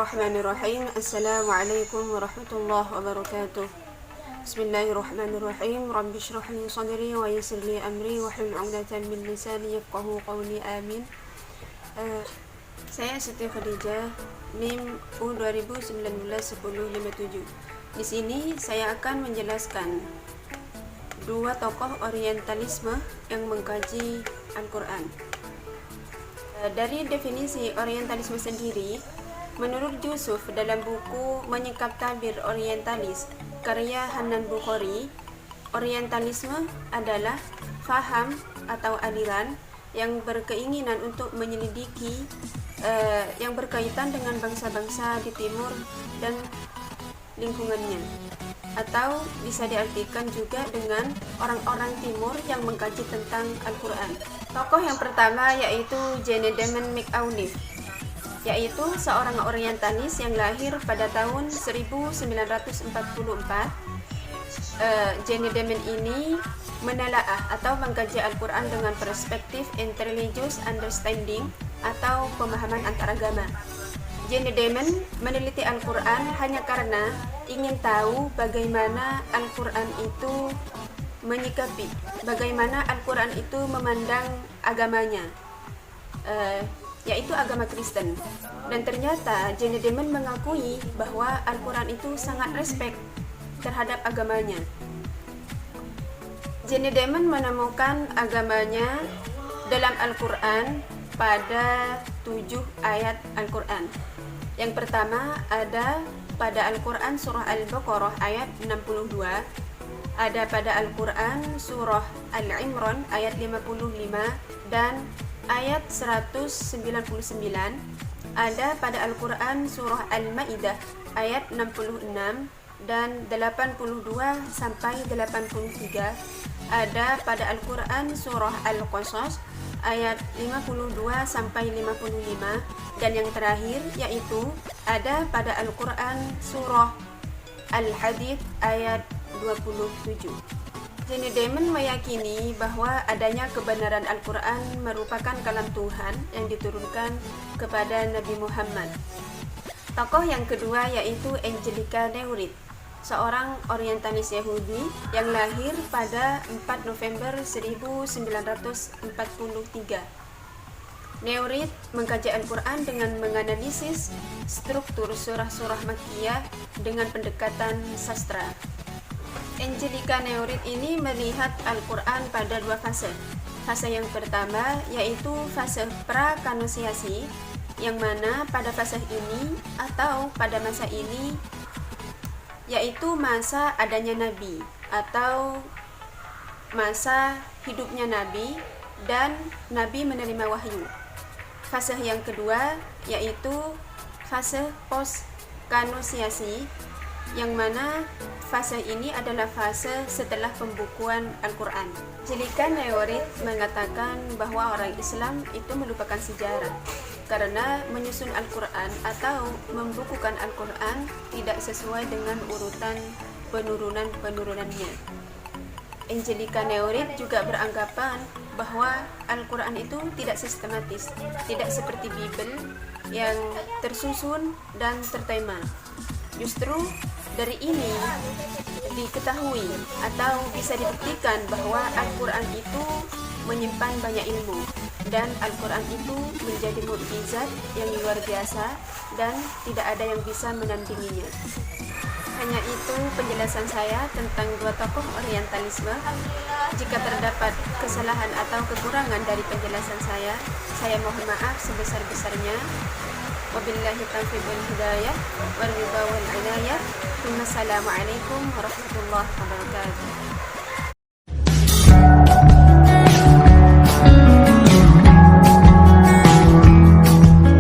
Bismillahirrahmanirrahim. Assalamualaikum warahmatullahi wabarakatuh. Bismillahirrahmanirrahim. Rabbi shrah li sadri wa yassir li amri wahlul 'uqdatam min lisani yafqahu qawli. Amin. Saya Siti Khadijah, NIM U 2019-1057. Di sini saya akan menjelaskan dua tokoh orientalisme yang mengkaji Al-Quran. Dari definisi orientalisme sendiri, menurut Yusuf dalam buku Menyingkap Tabir Orientalis karya Hanan Bukhari, orientalisme adalah faham atau aliran yang berkeinginan untuk menyelidiki yang berkaitan dengan bangsa-bangsa di timur dan lingkungannya, atau bisa diartikan juga dengan orang-orang timur yang mengkaji tentang Al-Quran. Tokoh yang pertama yaitu Jenny Damon McAuliffe, yaitu seorang orientalis yang lahir pada tahun 1944. Jenny Damon ini menelaah atau mengkaji Al-Quran dengan perspektif interreligious understanding atau pemahaman antaragama. Jenny Damon meneliti Al-Quran hanya karena ingin tahu bagaimana Al-Quran itu menyikapi, bagaimana Al-Quran itu memandang agamanya, yaitu agama Kristen. Dan ternyata Jenny Damon mengakui bahwa Al-Quran itu sangat respect terhadap agamanya. Jenny Damon menemukan agamanya dalam Al-Quran pada 7 ayat Al-Quran. Yang pertama ada pada Al-Quran surah Al-Baqarah ayat 62, ada pada Al-Quran surah Al-Imran ayat 55 dan ayat 199, ada pada Al-Quran surah Al-Maidah ayat 66 dan 82 sampai 83, ada pada Al-Quran surah Al-Qasas ayat 52 sampai 55, dan yang terakhir yaitu ada pada Al-Quran surah Al-Hadid ayat 27. Jenny Damon meyakini bahwa adanya kebenaran Al-Quran merupakan kalam Tuhan yang diturunkan kepada Nabi Muhammad. Tokoh yang kedua yaitu Angelica Neurit, seorang orientalis Yahudi yang lahir pada 4 November 1943. Neurit mengkaji Al-Quran dengan menganalisis struktur surah-surah Makkiyah dengan pendekatan sastra. Angelica Neurit ini melihat Al-Quran pada dua fase. Fase yang pertama yaitu fase prakanoniasi, yang mana pada fase ini atau pada masa ini yaitu masa adanya Nabi atau masa hidupnya Nabi dan Nabi menerima wahyu. Fase yang kedua yaitu fase post-kanoniasi, yang mana fase ini adalah fase setelah pembukuan Al-Quran. Angelica Neurit mengatakan bahwa orang Islam itu melupakan sejarah karena menyusun Al-Quran atau membukukan Al-Quran tidak sesuai dengan urutan penurunannya. Angelica Neurit juga beranggapan bahwa Al-Quran itu tidak sistematis, tidak seperti Bible yang tersusun dan tertema. Justru dari ini diketahui atau bisa dibuktikan bahwa Al-Quran itu menyimpan banyak ilmu dan Al-Quran itu menjadi mukjizat yang luar biasa dan tidak ada yang bisa menandinginya. Hanya itu penjelasan saya tentang dua tokoh orientalisme. Jika terdapat kesalahan atau kekurangan dari penjelasan saya mohon maaf sebesar-besarnya. Wabillahi taufiq wal hidayah wal ridha wal inayah. Wassalamualaikum warahmatullahi wabarakatuh.